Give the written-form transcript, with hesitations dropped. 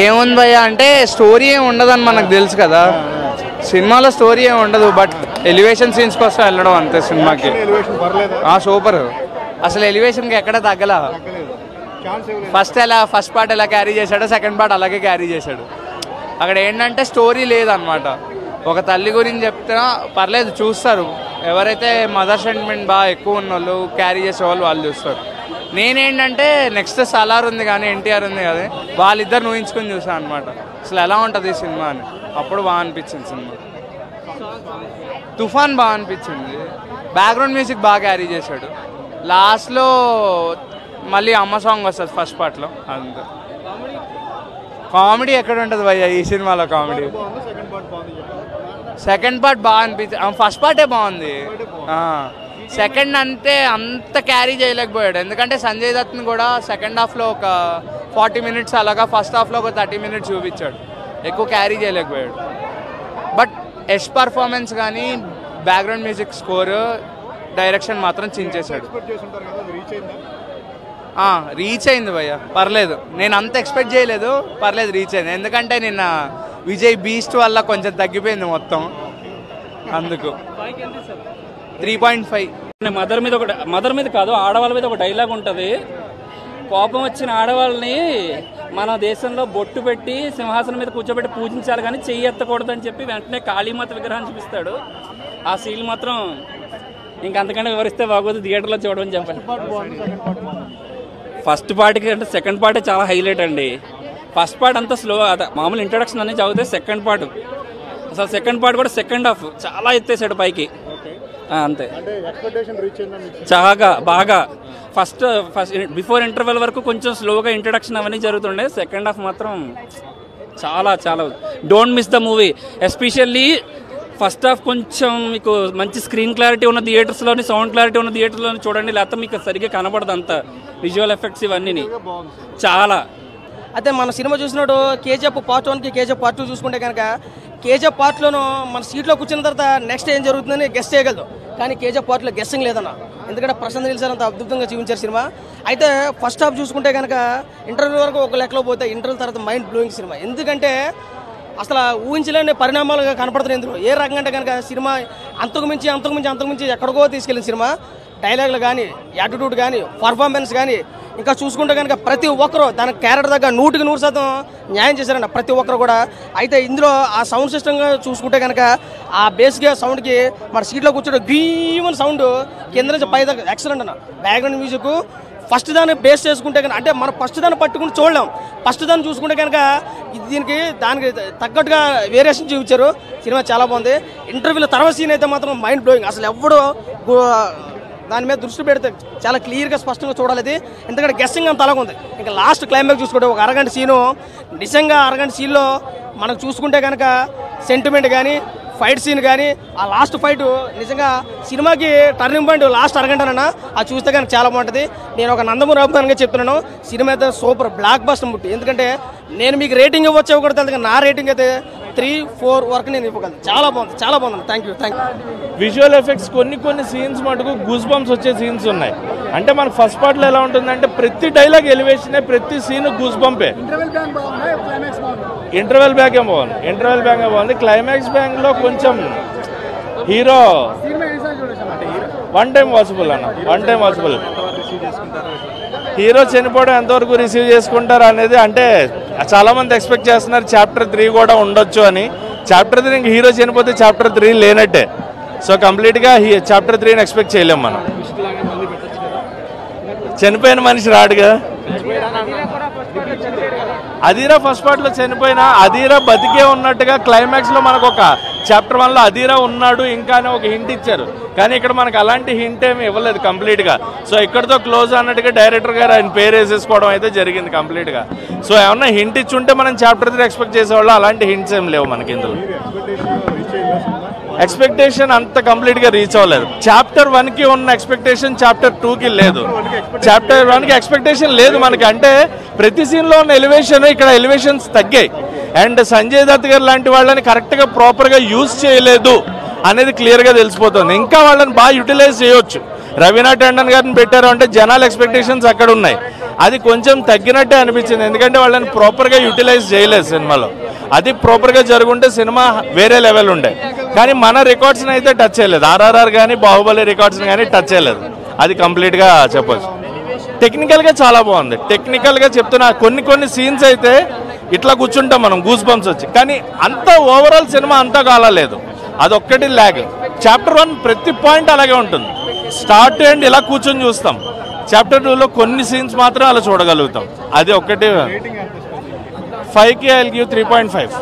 ఏముంది భయ్య అంటే స్టోరీ ఏమి ఉండదని మనకు తెలుసు కదా, సినిమాలో స్టోరీ ఏమి ఉండదు, బట్ ఎలివేషన్ సీన్స్ కోసం వెళ్ళడం అంతే సినిమాకి. సూపర్, అసలు ఎలివేషన్కి ఎక్కడ తగ్గల. ఫస్ట్ పార్ట్ ఎలా క్యారీ చేశాడో సెకండ్ పార్ట్ అలాగే క్యారీ చేశాడు. అక్కడ ఏంటంటే స్టోరీ లేదనమాట. ఒక తల్లి గురించి చెప్తే పర్లేదు చూస్తారు, ఎవరైతే మదర్ సెంటిమెంట్ బాగా ఎక్కువ ఉన్న వాళ్ళు క్యారీ చేసేవాళ్ళు వాళ్ళు చూస్తారు. నేనేంటంటే నెక్స్ట్ సలార్ ఉంది కానీ ఎన్టీఆర్ ఉంది కానీ వాళ్ళిద్దరు ఊహించుకొని చూసాను అనమాట, అసలు ఎలా ఉంటుంది ఈ సినిమా అని. అప్పుడు బాగా అనిపించింది సినిమా. తుఫాన్ బాగా అనిపించింది, బ్యాక్గ్రౌండ్ మ్యూజిక్ బాగా క్యారీ చేశాడు. లాస్ట్లో మళ్ళీ అమ్మ సాంగ్ వస్తుంది ఫస్ట్ పార్ట్లో. అంతే. కామెడీ ఎక్కడ ఉంటుంది భయ్య ఈ సినిమాలో? కామెడీ సెకండ్ పార్ట్ బాగా అనిపించింది, ఫస్ట్ పార్టే బాగుంది. సెకండ్ అంత క్యారీ చేయలేకపోయాడు, ఎందుకంటే సంజయ్ దత్ని కూడా సెకండ్ హాఫ్లో ఒక 40 మినిట్స్ అలాగా, ఫస్ట్ హాఫ్లో ఒక 30 మినిట్స్ చూపించాడు, ఎక్కువ క్యారీ చేయలేకపోయాడు. బట్ యష్ పర్ఫార్మెన్స్ కానీ బ్యాక్గ్రౌండ్ మ్యూజిక్ స్కోర్ డైరెక్షన్ మాత్రం చించేశాడు. రీచ్ అయింది భయ్య, పర్లేదు. నేను అంత ఎక్స్పెక్ట్ చేయలేదు, పర్లేదు రీచ్ అయింది. ఎందుకంటే నిన్న విజయ్ బీస్ట్ వల్ల కొంచెం తగ్గిపోయింది మొత్తం, అందుకు 3.5. మదర్ మీద కాదు, ఆడవాళ్ళ మీద ఒక డైలాగ్ ఉంటుంది. కోపం వచ్చిన ఆడవాళ్ళని మన దేశంలో బొట్టు పెట్టి సింహాసనం మీద కూర్చోబెట్టి పూజించాలి కానీ చెయ్యి ఎత్తకూడదు అని చెప్పి వెంటనే కాళీమాత విగ్రహాన్ని చూపిస్తాడు. ఆ సీన్ మాత్రం ఇంకంతకంటే వివరిస్తే బాగోదు, థియేటర్లో చూడమని చెప్పండి. ఫస్ట్ పార్ట్కి అంటే సెకండ్ పార్టే చాలా హైలైట్ అండి. ఫస్ట్ పార్ట్ అంతా స్లో, మామూలు ఇంట్రొడక్షన్ అన్నీ చదివితే సెకండ్ పార్ట్ అసలు సెకండ్ పార్ట్ కూడా సెకండ్ హాఫ్ చాలా ఎత్తేసాడు పైకి. అంతే, చాలా బాగా. ఫస్ట్ బిఫోర్ ఇంటర్వెల్ వరకు కొంచెం స్లోగా ఇంట్రడక్షన్ అవన్నీ జరుగుతుండే, సెకండ్ హాఫ్ మాత్రం చాలా don't miss the movie. Especially first half కొంచెం మీకు మంచి స్క్రీన్ క్లారిటీ ఉన్న థియేటర్స్లోని, సౌండ్ క్లారిటీ ఉన్న థియేటర్లోని చూడండి, లేకపోతే మీకు సరిగ్గా కనబడదు అంత విజువల్ ఎఫెక్ట్స్ ఇవన్నీ చాలా. అయితే మన సినిమా చూసినట్టు కేజీఎఫ్ పార్ట్ 1కి కేజీఎఫ్ పార్ట్ 2 చూసుకుంటే కనుక కేజీఎఫ్ పార్ట్లోనూ మన సీట్లో కూర్చున్న తర్వాత నెక్స్ట్ ఏం జరుగుతుందని గెస్ చేయగలదు, కానీ కేజీఎఫ్ పార్ట్లో గెస్సింగ్ లేదన్న. ఎందుకంటే ప్రశాంత్ నీల్ సార్ అంత అద్భుతంగా చూపించారు సినిమా. అయితే ఫస్ట్ హాఫ్ చూసుకుంటే కనుక ఇంటర్వ్యూ వరకు ఒక లెక్కలో పోతే ఇంటర్వ్యూ తర్వాత మైండ్ బ్లోయింగ్ సినిమా. ఎందుకంటే అసలు ఊహించలేని పరిణామాలుగా కనపడుతున్నాయి ఇందులో. ఏ రకంగా అంటే కనుక సినిమా అంతకుమించి ఎక్కడికో తీసుకెళ్ళిన సినిమా. డైలాగులు కానీ, యాటిట్యూడ్ కానీ, పర్ఫార్మెన్స్ కానీ, ఇంకా చూసుకుంటే కనుక ప్రతి ఒక్కరు తన క్యారెక్టర్ దగ్గర 100% న్యాయం చేశారండి ప్రతి ఒక్కరు కూడా. అయితే ఇందులో ఆ సౌండ్ సిస్టమ్గా చూసుకుంటే కనుక ఆ బేస్గా సౌండ్కి మన సీట్లో కూర్చోడం భీమన్ సౌండ్ కింద నుంచి పై దగ్గర ఎక్సలెంట్ అన్న. బ్యాక్గ్రౌండ్ మ్యూజిక్ ఫస్ట్ దాన్ని బేస్ చేసుకుంటే కనుక అంటే మనం ఫస్ట్ దాన్ని పట్టుకుని చూడలేం, ఫస్ట్ దాన్ని చూసుకుంటే కనుక దానికి తగ్గట్టుగా వేరియేషన్ చూపించారు. సినిమా చాలా బాగుంది. ఇంటర్వ్యూలో తర్వాత సీన్ అయితే మాత్రం మైండ్ బ్లోయింగ్. అసలు ఎవడు దాని మీద దృష్టి పెడితే చాలా క్లియర్గా స్పష్టంగా చూడాలి అది, ఎందుకంటే గెస్సింగ్ అంత అలాగ ఉంది. ఇంకా లాస్ట్ క్లైమాక్స్ చూసుకుంటే ఒక అరగంట సీను, నిజంగా అరగంట సీన్లో మనకు చూసుకుంటే కనుక సెంటిమెంట్ కానీ, ఫైట్ సీన్ కానీ, ఆ లాస్ట్ ఫైట్ నిజంగా సినిమాకి టర్నింగ్ పాయింట్ లాస్ట్ అరగంటనన్నా అది చూస్తే కానీ చాలా బాగుంటుంది. నేను ఒక నందమూరి అభిమానంగా చెప్తున్నాను, సినిమా అయితే సూపర్ బ్లాక్ బస్టర్ ముట్టి. ఎందుకంటే నేను మీకు రేటింగ్ ఇవ్వచ్చు ఇవ్వకూడదు, నా రేటింగ్ అయితే 3-4 వరకు నేను ఇవ్వగలను. చాలా బాగుంది. Thank you. విజువల్ ఎఫెక్ట్స్ కొన్ని సీన్స్ మటుకు గూస్ బంప్స్ వచ్చే సీన్స్ ఉన్నాయి. అంటే మనకు ఫస్ట్ పార్ట్లో ఎలా ఉంటుందంటే ప్రతి డైలాగ్ ఎలివేషన్, ప్రతి సీన్ గూస్ బంపే. ఇంటర్వెల్ బ్యాగ్ బాగుంది. క్లైమాక్స్ బ్యాంగ్లో కొంచెం hero one time watchable. Hero చనిపోవడం ఎంతవరకు రిసీవ్ చేసుకుంటారు అనేది, అంటే చాలా మంది ఎక్స్పెక్ట్ చేస్తున్నారు చాప్టర్ 3 కూడా ఉండొచ్చు అని. చాప్టర్ 3 ఇంక హీరో చనిపోతే చాప్టర్ 3 లేనట్టే. సో కంప్లీట్గా చాప్టర్ 3ని ఎక్స్పెక్ట్ చేయలేం మనం. చనిపోయిన మనిషి రాడుగా. అధీరా ఫస్ట్ పార్ట్లో చనిపోయినా అధీరా బతికే ఉన్నట్టుగా క్లైమాక్స్లో మనకు ఒక చాప్టర్ 1లో అధీరా ఉన్నాడు ఇంకా ఒక హింట్ ఇచ్చారు, కానీ ఇక్కడ మనకు అలాంటి హింట్ ఏమి ఇవ్వలేదు కంప్లీట్గా. సో ఇక్కడతో క్లోజ్ అన్నట్టుగా డైరెక్టర్ గారు ఆయన పేరు వేసేసుకోవడం అయితే జరిగింది కంప్లీట్గా. సో ఏమన్నా హింట్ ఇచ్చుంటే మనం చాప్టర్ 3 ఎక్స్పెక్ట్ చేసేవాళ్ళు, అలాంటి హింట్స్ ఏం లేవు మనకి ఇందులో. ఎక్స్పెక్టేషన్ అంత కంప్లీట్గా రీచ్ అవ్వలేదు. చాప్టర్ 1కి ఉన్న ఎక్స్పెక్టేషన్ చాప్టర్ 2కి లేదు. చాప్టర్ 1కి ఎక్స్పెక్టేషన్ లేదు మనకి, అంటే ప్రతి సీన్లో ఉన్న ఎలివేషన్ ఇక్కడ ఎలివేషన్స్ తగ్గాయి. అండ్ సంజయ్ దత్ గారు లాంటి వాళ్ళని కరెక్ట్గా ప్రాపర్గా యూజ్ చేయలేదు అనేది క్లియర్గా తెలిసిపోతుంది. ఇంకా వాళ్ళని బాగా యూటిలైజ్ చేయొచ్చు. రవీనా టండన్ గారిని పెట్టారు అంటే జనాల ఎక్స్పెక్టేషన్స్ అక్కడ ఉన్నాయి. అది కొంచెం తగ్గినట్టే అనిపించింది, ఎందుకంటే వాళ్ళని ప్రాపర్గా యూటిలైజ్ చేయలేదు సినిమాలో. అది ప్రాపర్గా జరుగుంటే సినిమా వేరే లెవెల్ ఉండే, కానీ మన రికార్డ్స్ని అయితే టచ్ చేయలేదు. ఆర్ఆర్ఆర్ కానీ బాహుబలి రికార్డ్స్ని కానీ టచ్ చేయలేదు. అది కంప్లీట్గా చెప్పొచ్చు. టెక్నికల్గా చాలా బాగుంది. టెక్నికల్గా చెప్తున్నా, కొన్ని సీన్స్ అయితే ఇట్లా కూర్చుంటాం మనం గూస్ బంప్స్ వచ్చి, కానీ అంత ఓవరాల్ సినిమా అంతా కాలేదు. అదొక్కటి ల్యాగ్. చాప్టర్ 1 ప్రతి పాయింట్ అలాగే ఉంటుంది, స్టార్ట్ అండ్ ఇలా కూర్చొని చూస్తాం. చాప్టర్ 2లో కొన్ని సీన్స్ మాత్రం అలా చూడగలుగుతాం. అది ఒక్కటి. 5కి I'll give 3.5.